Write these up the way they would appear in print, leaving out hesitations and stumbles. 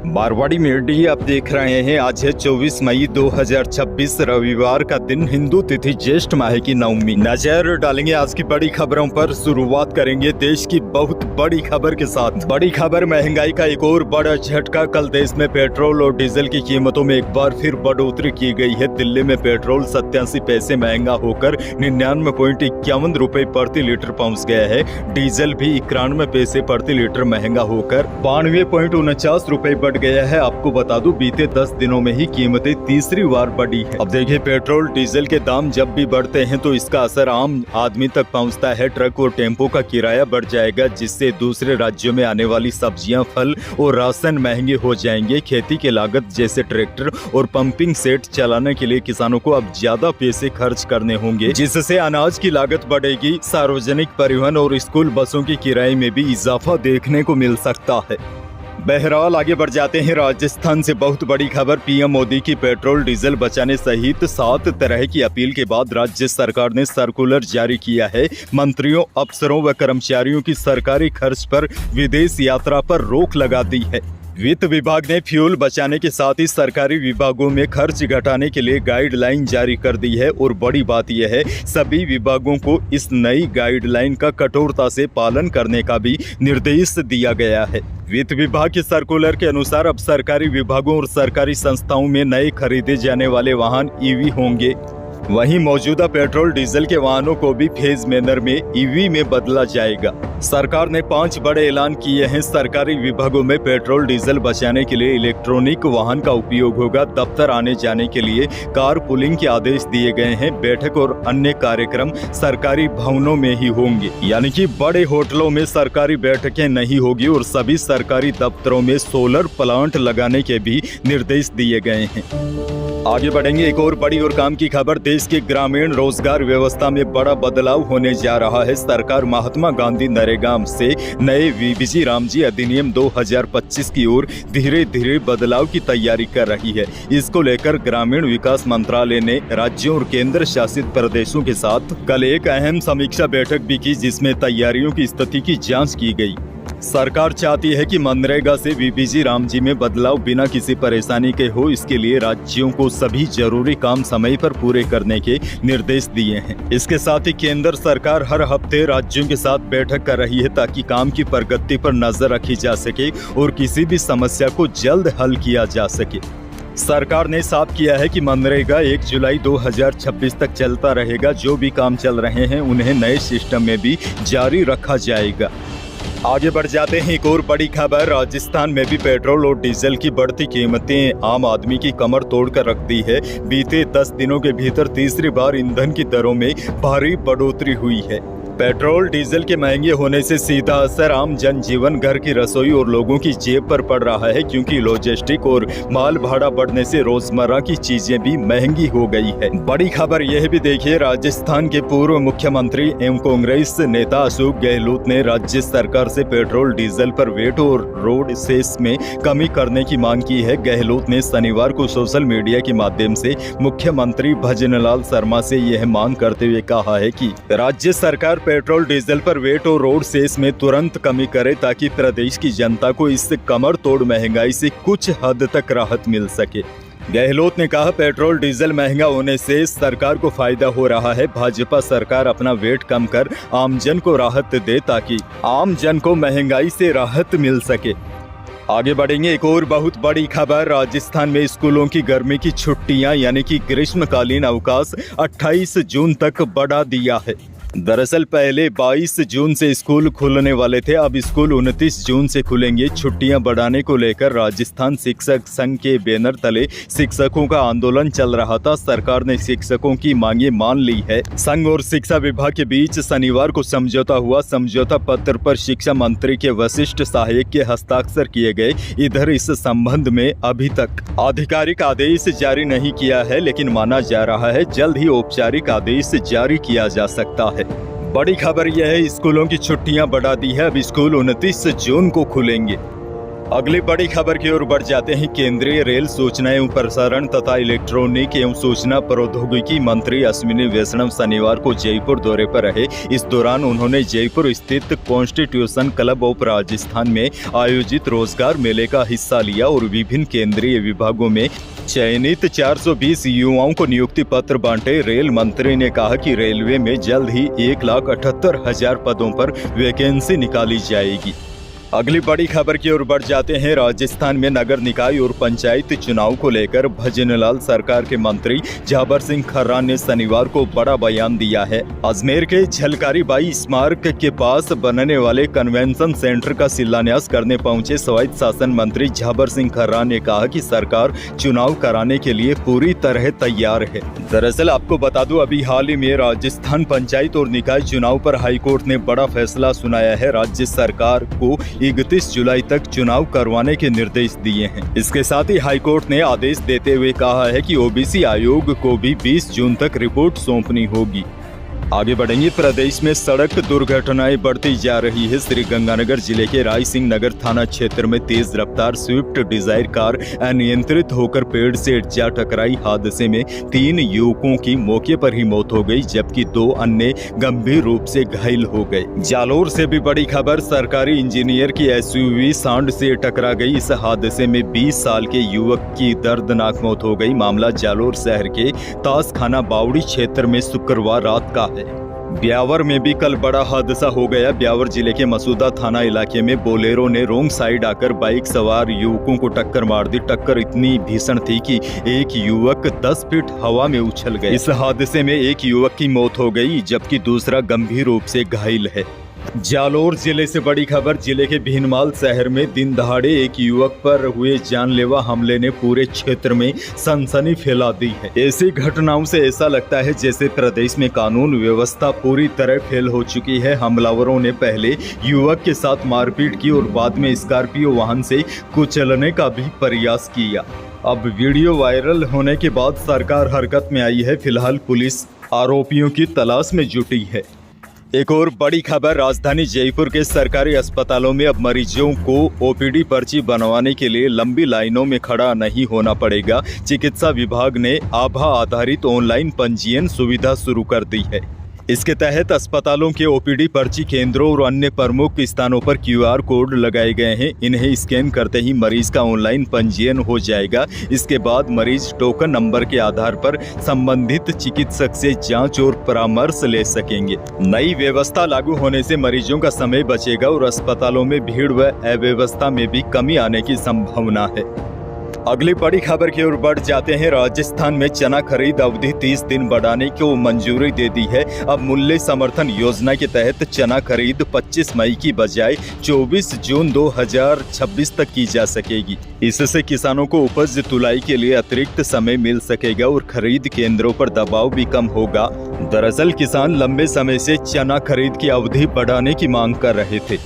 Marwari media आप देख रहे हैं। आज है 24 मई 2026 रविवार का दिन, हिंदू तिथि ज्येष्ठ माह की नवमी। नजर डालेंगे आज की बड़ी खबरों पर। शुरुआत करेंगे देश की बहुत बड़ी खबर के साथ। बड़ी खबर, महंगाई का एक और बड़ा झटका। कल देश में पेट्रोल और डीजल की कीमतों में एक बार फिर बढ़ोतरी की गई है। दिल्ली में पेट्रोल 87 पैसे महंगा होकर 99.51 रुपए प्रति लीटर पहुंच गया है। डीजल भी 91 पैसे प्रति लीटर महंगा होकर 92.49 रुपए बढ़ गया है। आपको बता दूं, बीते 10 दिनों में ही कीमतें तीसरी बार बढ़ी है। अब देखिए, पेट्रोल डीजल के दाम जब भी बढ़ते हैं तो इसका असर आम आदमी तक पहुंचता है। ट्रक और टेम्पो का किराया बढ़ जाएगा, जिससे दूसरे राज्यों में आने वाली सब्जियां, फल और राशन महंगे हो जाएंगे। खेती की लागत जैसे ट्रैक्टर और पंपिंग सेट चलाने के लिए किसानों को अब ज्यादा पैसे खर्च करने होंगे, जिससे अनाज की लागत बढ़ेगी। सार्वजनिक परिवहन और स्कूल बसों की किराए में भी इजाफा देखने को मिल सकता है। बहरहाल आगे बढ़ जाते हैं। राजस्थान से बहुत बड़ी खबर। पीएम मोदी की पेट्रोल डीजल बचाने सहित 7 तरह की अपील के बाद राज्य सरकार ने सर्कुलर जारी किया है। मंत्रियों, अफसरों व कर्मचारियों की सरकारी खर्च पर विदेश यात्रा पर रोक लगा दी है। वित्त विभाग ने फ्यूल बचाने के साथ ही सरकारी विभागों में खर्च घटाने के लिए गाइडलाइन जारी कर दी है। और बड़ी बात यह है, सभी विभागों को इस नई गाइडलाइन का कठोरता से पालन करने का भी निर्देश दिया गया है। वित्त विभाग के सर्कुलर के अनुसार अब सरकारी विभागों और सरकारी संस्थाओं में नए खरीदे जाने वाले वाहन ईवी होंगे। वहीं मौजूदा पेट्रोल डीजल के वाहनों को भी फेज मैनर में ईवी में बदला जाएगा। सरकार ने 5 बड़े ऐलान किए हैं। सरकारी विभागों में पेट्रोल डीजल बचाने के लिए इलेक्ट्रॉनिक वाहन का उपयोग होगा। दफ्तर आने जाने के लिए कार पुलिंग के आदेश दिए गए हैं। बैठक और अन्य कार्यक्रम सरकारी भवनों में ही होंगे, यानी कि बड़े होटलों में सरकारी बैठकें नहीं होगी। और सभी सरकारी दफ्तरों में सोलर प्लांट लगाने के भी निर्देश दिए गए हैं। आगे बढ़ेंगे। एक और बड़ी और काम की खबर। देश के ग्रामीण रोजगार व्यवस्था में बड़ा बदलाव होने जा रहा है। सरकार महात्मा गांधी नरेगा से नए वीबीजी रामजी अधिनियम 2025 की ओर धीरे धीरे बदलाव की तैयारी कर रही है। इसको लेकर ग्रामीण विकास मंत्रालय ने राज्यों और केंद्र शासित प्रदेशों के साथ कल एक अहम समीक्षा बैठक भी की, जिसमें तैयारियों की स्थिति की जाँच की गई। सरकार चाहती है कि मनरेगा से वीबीजी रामजी में बदलाव बिना किसी परेशानी के हो। इसके लिए राज्यों को सभी जरूरी काम समय पर पूरे करने के निर्देश दिए हैं। इसके साथ ही केंद्र सरकार हर हफ्ते राज्यों के साथ बैठक कर रही है, ताकि काम की प्रगति पर नजर रखी जा सके और किसी भी समस्या को जल्द हल किया जा सके। सरकार ने साफ किया है कि मनरेगा 1 जुलाई 2026 तक चलता रहेगा। जो भी काम चल रहे हैं उन्हें नए सिस्टम में भी जारी रखा जाएगा। आगे बढ़ जाते हैं। एक और बड़ी खबर। राजस्थान में भी पेट्रोल और डीजल की बढ़ती कीमतें आम आदमी की कमर तोड़कर रख दी है। बीते 10 दिनों के भीतर तीसरी बार ईंधन की दरों में भारी बढ़ोतरी हुई है। पेट्रोल डीजल के महंगे होने से सीधा असर आम जनजीवन, घर की रसोई और लोगों की जेब पर पड़ रहा है, क्योंकि लॉजिस्टिक और माल भाड़ा बढ़ने से रोजमर्रा की चीजें भी महंगी हो गई है। बड़ी खबर यह भी देखिए। राजस्थान के पूर्व मुख्यमंत्री एवं कांग्रेस नेता अशोक गहलोत ने राज्य सरकार से पेट्रोल डीजल पर वेट और रोड सेस में कमी करने की मांग की है। गहलोत ने शनिवार को सोशल मीडिया के माध्यम से मुख्यमंत्री भजनलाल शर्मा से यह मांग करते हुए कहा है कि राज्य सरकार पेट्रोल डीजल पर वेट और रोड सेस में तुरंत कमी करे, ताकि प्रदेश की जनता को इस कमर तोड़ महंगाई से कुछ हद तक राहत मिल सके। गहलोत ने कहा, पेट्रोल डीजल महंगा होने से सरकार को फायदा हो रहा है। भाजपा सरकार अपना वेट कम कर आमजन को राहत दे, ताकि आमजन को महंगाई से राहत मिल सके। आगे बढ़ेंगे। एक और बहुत बड़ी खबर। राजस्थान में स्कूलों की गर्मी की छुट्टियां, यानी कि ग्रीष्मकालीन अवकाश 28 जून तक बढ़ा दिया है। दरअसल पहले 22 जून से स्कूल खुलने वाले थे, अब स्कूल 29 जून से खुलेंगे। छुट्टियां बढ़ाने को लेकर राजस्थान शिक्षक संघ के बैनर तले शिक्षकों का आंदोलन चल रहा था। सरकार ने शिक्षकों की मांगे मान ली है। संघ और शिक्षा विभाग के बीच शनिवार को समझौता हुआ। समझौता पत्र पर शिक्षा मंत्री के वरिष्ठ सहायक के हस्ताक्षर किए गए। इधर इस संबंध में अभी तक आधिकारिक आदेश जारी नहीं किया है, लेकिन माना जा रहा है जल्द ही औपचारिक आदेश जारी किया जा सकता है। बड़ी खबर यह है, स्कूलों की छुट्टियां बढ़ा दी है। अब स्कूल 29 जून को खुलेंगे। अगली बड़ी खबर की ओर बढ़ जाते हैं। केंद्रीय रेल सूचना एवं प्रसारण तथा इलेक्ट्रॉनिक एवं सूचना प्रौद्योगिकी मंत्री अश्विनी वैष्णव शनिवार को जयपुर दौरे पर रहे। इस दौरान उन्होंने जयपुर स्थित कॉन्स्टिट्यूशन क्लब ऑफ राजस्थान में आयोजित रोजगार मेले का हिस्सा लिया और विभिन्न केंद्रीय विभागों में चयनित 420 युवाओं को नियुक्ति पत्र बांटे। रेल मंत्री ने कहा कि रेलवे में जल्द ही 1,78,000 पदों पर वैकेंसी निकाली जाएगी। अगली बड़ी खबर की ओर बढ़ जाते हैं। राजस्थान में नगर निकाय और पंचायत चुनाव को लेकर भजनलाल सरकार के मंत्री झाबर सिंह खर्रा ने शनिवार को बड़ा बयान दिया है। अजमेर के झलकारी बाई स्मारक के पास बनने वाले कन्वेंशन सेंटर का शिलान्यास करने पहुंचे स्वायत्त शासन मंत्री झाबर सिंह खर्रा ने कहा कि सरकार चुनाव कराने के लिए पूरी तरह तैयार है। दरअसल आपको बता दूं, अभी हाल ही में राजस्थान पंचायत और निकाय चुनाव पर हाईकोर्ट ने बड़ा फैसला सुनाया है। राज्य सरकार को 31 जुलाई तक चुनाव करवाने के निर्देश दिए हैं। इसके साथ ही हाईकोर्ट ने आदेश देते हुए कहा है कि ओबीसी आयोग को भी 20 जून तक रिपोर्ट सौंपनी होगी। आगे बढ़ेंगे। प्रदेश में सड़क दुर्घटनाएं बढ़ती जा रही है। श्रीगंगानगर जिले के राय सिंह नगर थाना क्षेत्र में तेज रफ्तार स्विफ्ट डिजायर कार अनियंत्रित होकर पेड़ से जा टकराई। हादसे में 3 युवकों की मौके पर ही मौत हो गई, जबकि 2 अन्य गंभीर रूप से घायल हो गए। जालोर से भी बड़ी खबर। सरकारी इंजीनियर की एसयूवी सांड से टकरा गई। इस हादसे में 20 साल के युवक की दर्दनाक मौत हो गई। मामला जालोर शहर के तासखाना बावड़ी क्षेत्र में शुक्रवार रात का है। ब्यावर में भी कल बड़ा हादसा हो गया। ब्यावर जिले के मसूदा थाना इलाके में बोलेरो ने रोंग साइड आकर बाइक सवार युवकों को टक्कर मार दी। टक्कर इतनी भीषण थी कि एक युवक 10 फीट हवा में उछल गया। इस हादसे में एक युवक की मौत हो गई, जबकि दूसरा गंभीर रूप से घायल है। जालोर जिले से बड़ी खबर। जिले के भीनमाल शहर में दिन दहाड़े एक युवक पर हुए जानलेवा हमले ने पूरे क्षेत्र में सनसनी फैला दी है। ऐसी घटनाओं से ऐसा लगता है जैसे प्रदेश में कानून व्यवस्था पूरी तरह फेल हो चुकी है। हमलावरों ने पहले युवक के साथ मारपीट की और बाद में स्कॉर्पियो वाहन से कुचलने का भी प्रयास किया। अब वीडियो वायरल होने के बाद सरकार हरकत में आई है। फिलहाल पुलिस आरोपियों की तलाश में जुटी है। एक और बड़ी खबर। राजधानी जयपुर के सरकारी अस्पतालों में अब मरीजों को ओपीडी पर्ची बनवाने के लिए लंबी लाइनों में खड़ा नहीं होना पड़ेगा। चिकित्सा विभाग ने आभा आधारित ऑनलाइन पंजीयन सुविधा शुरू कर दी है। इसके तहत अस्पतालों के ओपीडी पर्ची केंद्रों और अन्य प्रमुख स्थानों पर QR कोड लगाए गए हैं। इन्हें स्कैन करते ही मरीज का ऑनलाइन पंजीयन हो जाएगा। इसके बाद मरीज टोकन नंबर के आधार पर संबंधित चिकित्सक से जांच और परामर्श ले सकेंगे। नई व्यवस्था लागू होने से मरीजों का समय बचेगा और अस्पतालों में भीड़ व अव्यवस्था में भी कमी आने की संभावना है। अगली बड़ी खबर की ओर बढ़ जाते हैं। राजस्थान में चना खरीद अवधि 30 दिन बढ़ाने को मंजूरी दे दी है। अब मूल्य समर्थन योजना के तहत चना खरीद 25 मई की बजाय 24 जून 2026 तक की जा सकेगी। इससे किसानों को उपज तुलाई के लिए अतिरिक्त समय मिल सकेगा और खरीद केंद्रों पर दबाव भी कम होगा। दरअसल किसान लंबे समय से चना खरीद की अवधि बढ़ाने की मांग कर रहे थे।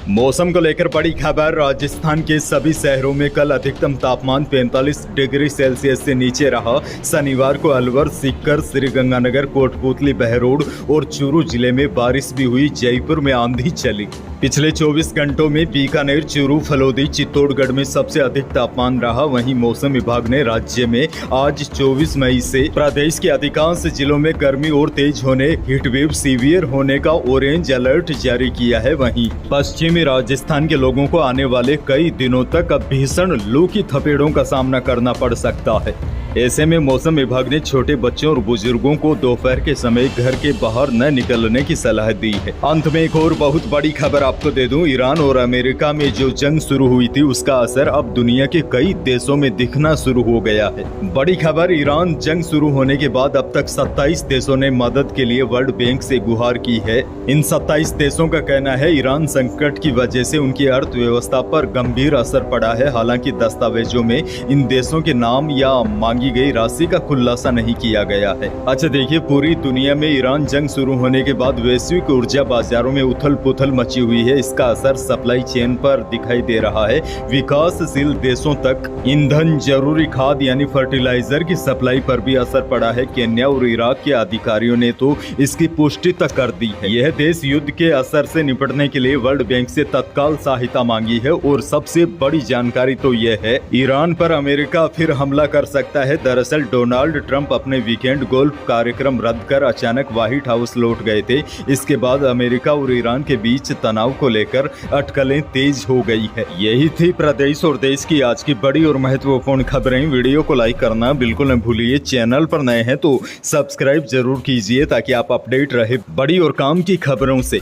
मौसम को लेकर बड़ी खबर। राजस्थान के सभी शहरों में कल अधिकतम तापमान 45 डिग्री सेल्सियस से नीचे रहा। शनिवार को अलवर, सीकर, श्रीगंगानगर, कोटपुतली, बहरोड और चूरू जिले में बारिश भी हुई। जयपुर में आंधी चली। पिछले 24 घंटों में बीकानेर, चूरू, फलोदी, चित्तौड़गढ़ में सबसे अधिक तापमान रहा। वहीं मौसम विभाग ने राज्य में आज 24 मई से प्रदेश के अधिकांश जिलों में गर्मी और तेज होने, हीटवेव सीवियर होने का ऑरेंज अलर्ट जारी किया है। वहीं पश्चिमी राजस्थान के लोगों को आने वाले कई दिनों तक अब भीषण लू की थपेड़ों का सामना करना पड़ सकता है। ऐसे में मौसम विभाग ने छोटे बच्चों और बुजुर्गों को दोपहर के समय घर के बाहर न निकलने की सलाह दी है। अंत में एक और बहुत बड़ी खबर आपको दे दूं। ईरान और अमेरिका में जो जंग शुरू हुई थी उसका असर अब दुनिया के कई देशों में दिखना शुरू हो गया है। बड़ी खबर। ईरान जंग शुरू होने के बाद अब तक 27 देशों ने मदद के लिए वर्ल्ड बैंक से गुहार की है। इन 27 देशों का कहना है ईरान संकट की वजह से उनकी अर्थव्यवस्था पर गंभीर असर पड़ा है। हालांकि दस्तावेजों में इन देशों के नाम या मांगे मांगी गई राशि का खुलासा नहीं किया गया है। अच्छा देखिए, पूरी दुनिया में ईरान जंग शुरू होने के बाद वैश्विक ऊर्जा बाजारों में उथल पुथल मची हुई है। इसका असर सप्लाई चेन पर दिखाई दे रहा है। विकासशील देशों तक ईंधन, जरूरी खाद यानी फर्टिलाइजर की सप्लाई पर भी असर पड़ा है। केन्या और इराक के अधिकारियों ने तो इसकी पुष्टि तक कर दी है। यह देश युद्ध के असर से निपटने के लिए वर्ल्ड बैंक से तत्काल सहायता मांगी है। और सबसे बड़ी जानकारी तो यह है, ईरान पर अमेरिका फिर हमला कर सकता है। दरअसल डोनाल्ड ट्रंप अपने वीकेंड गोल्फ कार्यक्रम रद्द कर अचानक व्हाइट हाउस लौट गए थे। इसके बाद अमेरिका और ईरान के बीच तनाव को लेकर अटकलें तेज हो गई है। यही थी प्रदेश और देश की आज की बड़ी और महत्वपूर्ण खबरें। वीडियो को लाइक करना बिल्कुल न भूलिए। चैनल पर नए हैं तो सब्सक्राइब जरूर कीजिए ताकि आप अपडेट रहे बड़ी और काम की खबरों से।